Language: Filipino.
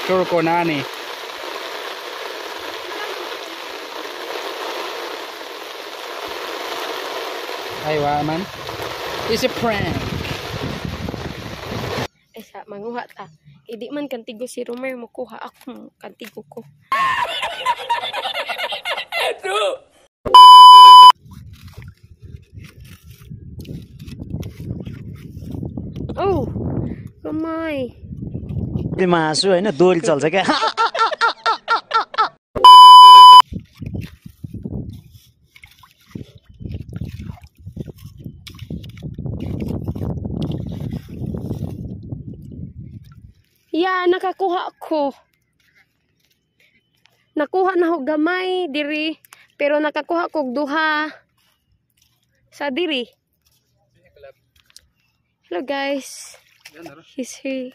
Sure ko na ni. Ay, wa man. It's a prank. Sa manguha ta. Idi man kantigo si Romer mo kuha ako kantigo ko. Oh, kamay. मासु हैन दोरी चल्छ क्या Ya, nakakuha ko. Nakuha na ho gamay diri, pero nakakuha kog duha sa diri. Hello guys. He's here.